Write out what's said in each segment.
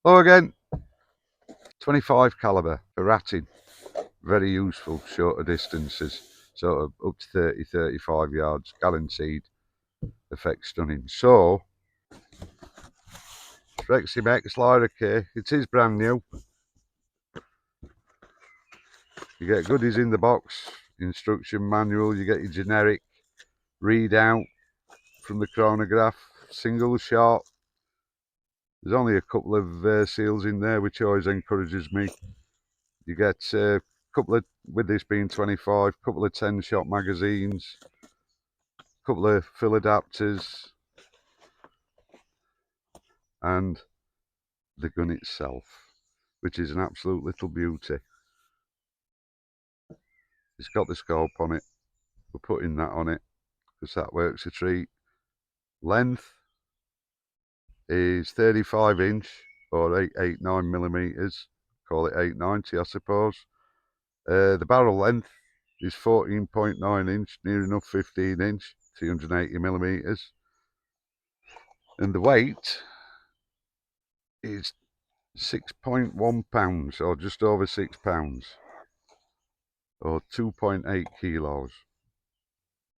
Hello again. 25 caliber for ratting. Very useful, shorter distances. Sort of up to 30, 35 yards, guaranteed. Effect stunning. So, Reximex Lyra K. It is brand new. You get goodies in the box, instruction manual, you get your generic readout from the chronograph, single shot. There's only a couple of seals in there, which always encourages me. You get a couple of, with this being 25, couple of 10-shot magazines, couple of fill adapters, and the gun itself, which is an absolute little beauty. It's got the scope on it. We're putting that on it because that works a treat. Length is 35 inch or 889 millimeters. Call it 890, I suppose. The barrel length is 14.9 inch, near enough 15 inch, 380 millimeters. And the weight is 6.1 pounds, or just over 6 pounds, or 2.8 kilos.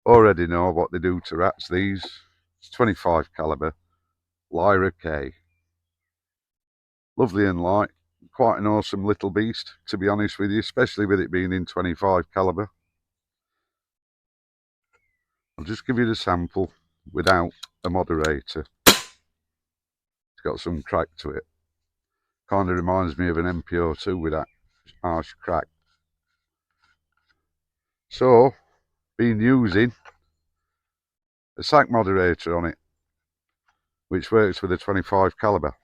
Already know what they do to rats, these. It's 25 caliber, Lyra K. Lovely and light, quite an awesome little beast, to be honest with you, especially with it being in 25 caliber. I'll just give you the sample without a moderator. It's got some crack to it. Kind of reminds me of an MPO2 with that harsh crack. So, been using a sack moderator on it, which works with a 25 caliber,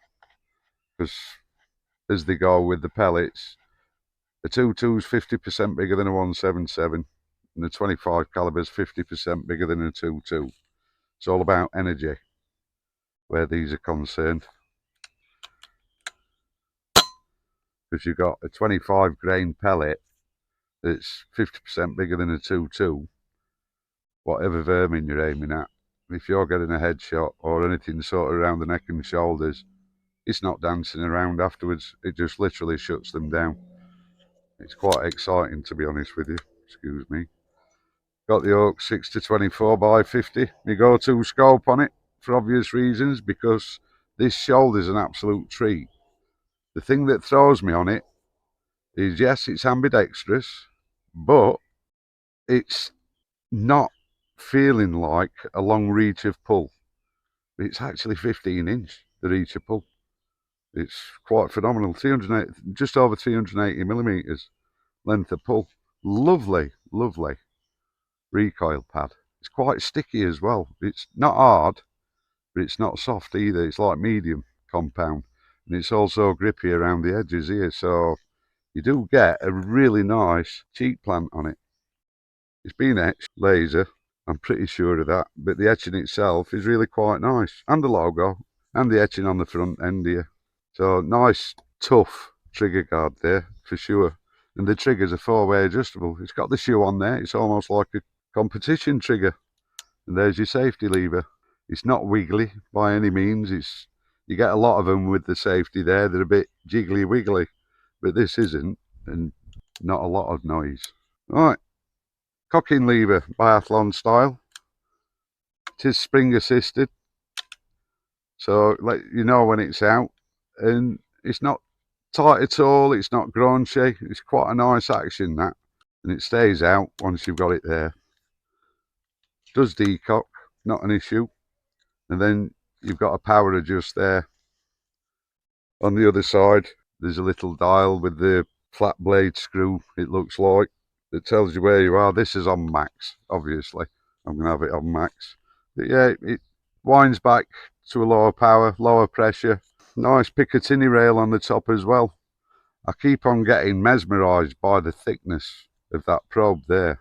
because as they go with the pellets, a 2.2 is 50% bigger than a 177, and the 25 caliber is 50% bigger than a 2.2. It's all about energy where these are concerned, because you've got a 25 grain pellet that's 50% bigger than a 2.2. Whatever vermin you're aiming at, if you're getting a headshot or anything sort of around the neck and shoulders, it's not dancing around afterwards. It just literally shuts them down. It's quite exciting, to be honest with you. Excuse me. Got the Oak 6 to 24 by 50. My go-to scope on it, for obvious reasons, because this shoulder's an absolute treat. The thing that throws me on it is, yes, it's ambidextrous, but it's not feeling like a long reach of pull. It's actually 15 inch, the reach of pull. It's quite phenomenal. 380, just over 380 millimeters length of pull. Lovely, lovely recoil pad. It's quite sticky as well. It's not hard, but it's not soft either. It's like medium compound, and it's also grippy around the edges here, so you do get a really nice cheek plant on it. It's been etched laser, I'm pretty sure of that, but the etching itself is really quite nice, and the logo and the etching on the front end here. So nice tough trigger guard there for sure, and the triggers are 4-way adjustable. It's got the shoe on there. It's almost like a competition trigger, and there's your safety lever. It's not wiggly by any means. You get a lot of them with the safety there, they're a bit jiggly wiggly, but this isn't, and not a lot of noise. Right, cocking lever, biathlon style. It is spring assisted, so let you know when it's out, and it's not tight at all. It's not graunchy. It's quite a nice action, that, and it stays out once you've got it there. Does decock, not an issue. And then you've got a power adjust there. On the other side, there's a little dial with the flat blade screw, it looks like, that tells you where you are. This is on max, obviously. I'm going to have it on max. But yeah, it winds back to a lower power, lower pressure. Nice Picatinny rail on the top as well. I keep on getting mesmerised by the thickness of that probe there.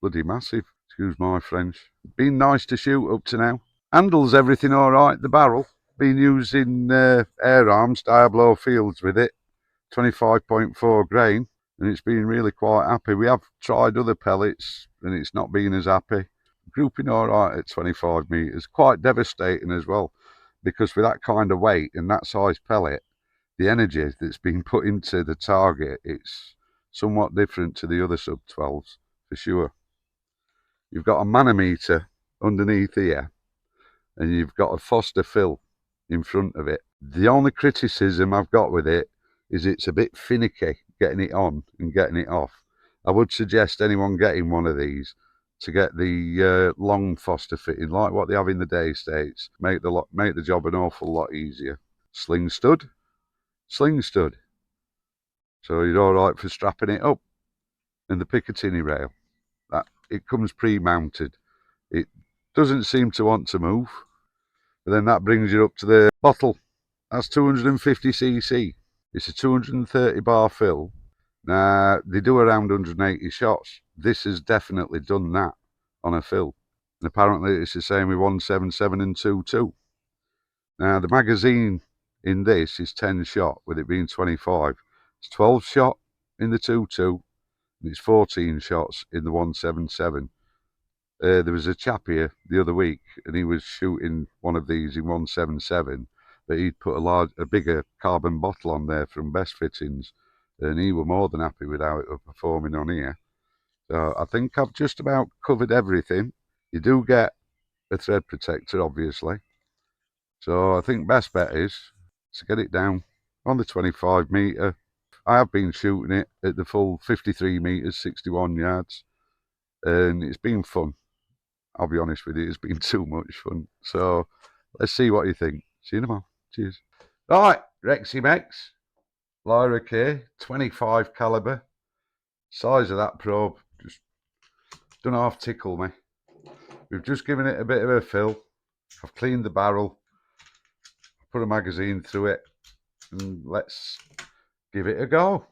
Bloody massive, excuse my French. Been nice to shoot up to now. Handles everything all right, the barrel. Been using air arms, Diablo fields with it, 25.4 grain, and it's been really quite happy. We have tried other pellets, and it's not been as happy. Grouping all right at 25 metres. Quite devastating as well, because with that kind of weight and that size pellet, the energy that's been put into the target, it's somewhat different to the other sub 12s for sure. You've got a manometer underneath here, and you've got a Foster fill in front of it. The only criticism I've got with it is it's a bit finicky getting it on and getting it off. I would suggest anyone getting one of these to get the long Foster fitting, like what they have in the day states. Make the job an awful lot easier. Sling stud, sling stud. So you're all right for strapping it up. And the Picatinny rail, that it comes pre-mounted. It doesn't seem to want to move. But then that brings you up to the bottle. That's 250cc. It's a 230 bar fill. Now, they do around 180 shots. This has definitely done that on a fill. And apparently it's the same with 177 and 22. Now, the magazine in this is 10 shot, with it being 25. It's 12 shot in the 22, and it's 14 shots in the 177. There was a chap here the other week, and he was shooting one of these in 177, but he'd put a bigger carbon bottle on there from Best Fittings, and he were more than happy with how it was performing on here. So I think I've just about covered everything. You do get a thread protector, obviously. So I think best bet is to get it down on the 25 metre. I have been shooting it at the full 53 metres, 61 yards, and it's been fun. I'll be honest with you, it's been too much fun. So let's see what you think. See you tomorrow. Cheers. Right, Reximex, Lyra K, 25 caliber. Size of that probe, just don't half tickle me. We've just given it a bit of a fill. I've cleaned the barrel, put a magazine through it, and let's give it a go.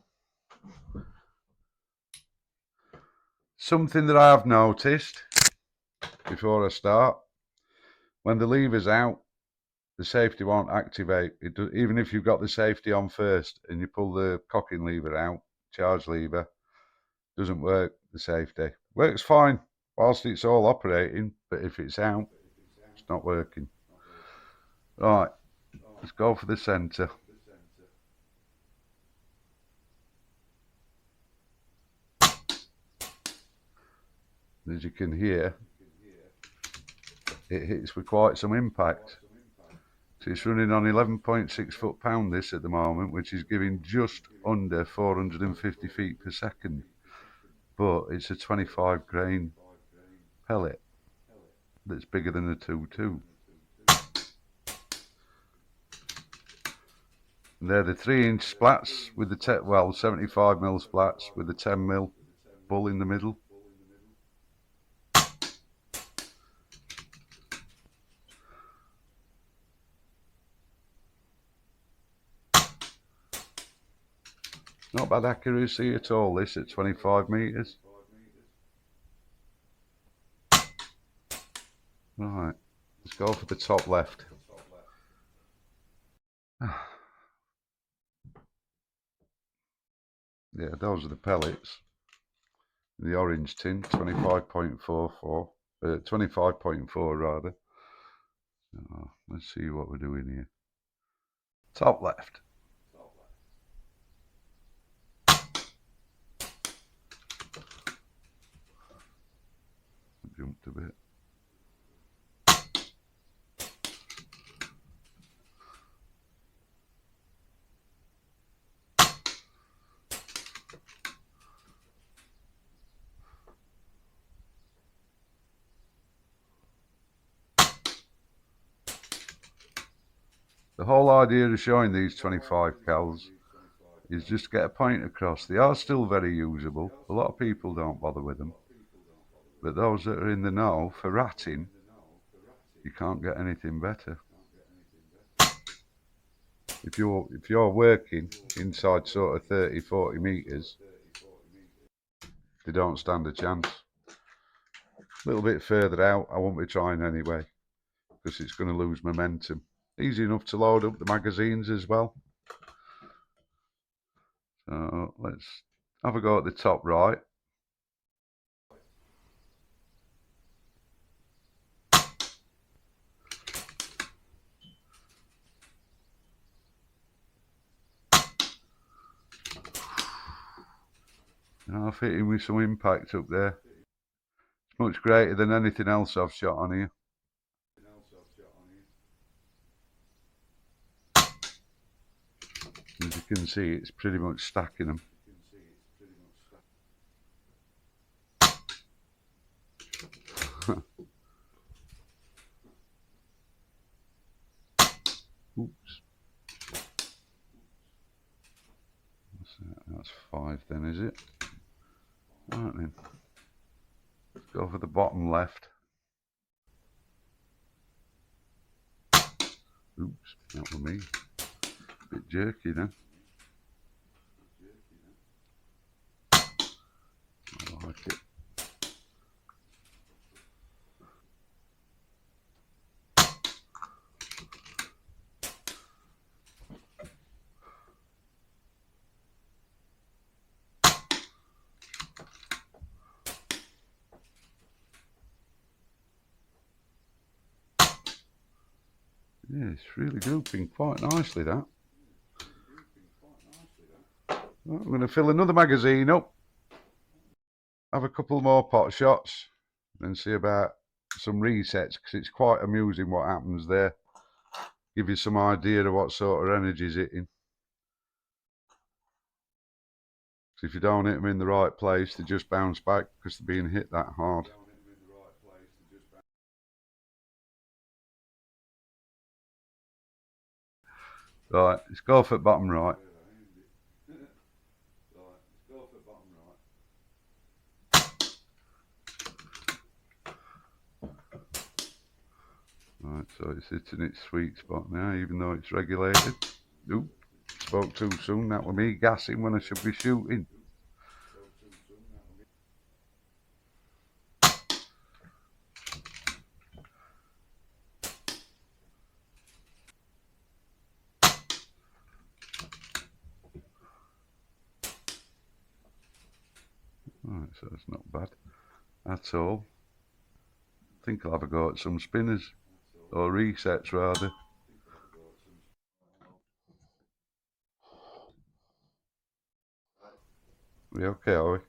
Something that I have noticed before I start, when the lever's out, the safety won't activate. Even if you've got the safety on first and you pull the cocking lever out, charge lever, doesn't work, the safety. Works fine whilst it's all operating, but if it's out, it's not working. Right, let's go for the centre. As you can hear, it hits with quite some impact. So it's running on 11.6 foot-pound this at the moment, which is giving just under 450 feet per second. But it's a 25 grain pellet that's bigger than a 2.2. And they're the 3-inch splats with the 75mm splats with the 10mm bull in the middle. Not bad accuracy at all, this at 25 metres. Right, let's go for the top left. Yeah, those are the pellets. The orange tin, 25.44, 25.4 rather. So let's see what we're doing here. Top left. Jumped a bit. The whole idea of showing these 25 cals is just to get a point across. They are still very usable. A lot of people don't bother with them. But those that are in the know, for ratting, you can't get anything better. If you're working inside sort of 30, 40 metres, they don't stand a chance. A little bit further out, I won't be trying anyway, because it's going to lose momentum. Easy enough to load up the magazines as well. So let's have a go at the top right. I've hit him with some impact up there. It's much greater than anything else I've shot on here. As you can see, it's pretty much stacking them. Oops. That's 5 then, is it? Right then. Let's go for the bottom left. Oops, that was me. A bit jerky then. I like it. Yeah, it's really grouping quite nicely, that. Right, I'm going to fill another magazine up, have a couple more pot shots, and see about some resets, because it's quite amusing what happens there. Give you some idea of what sort of energy is hitting. So if you don't hit them in the right place, they just bounce back because they're being hit that hard. Right, let's go for bottom right. Right, so it's hitting its sweet spot now, even though it's regulated. Oop, spoke too soon. That was me gassing when I should be shooting. Right, so it's not bad at all. I think I'll have a go at some spinners, or resets rather. We okay, are we?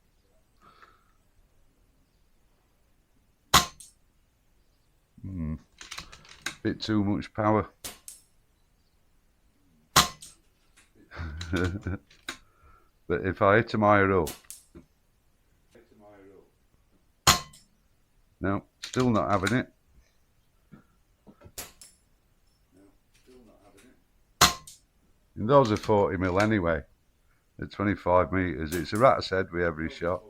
Bit too much power. But if I hit them higher up, no, still not having it. And those are 40mm anyway, at 25 metres. It's a rat's head with every shot.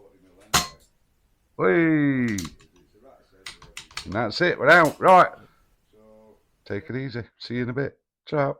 Whee! And that's it, we're out. Right. Take it easy. See you in a bit. Ciao.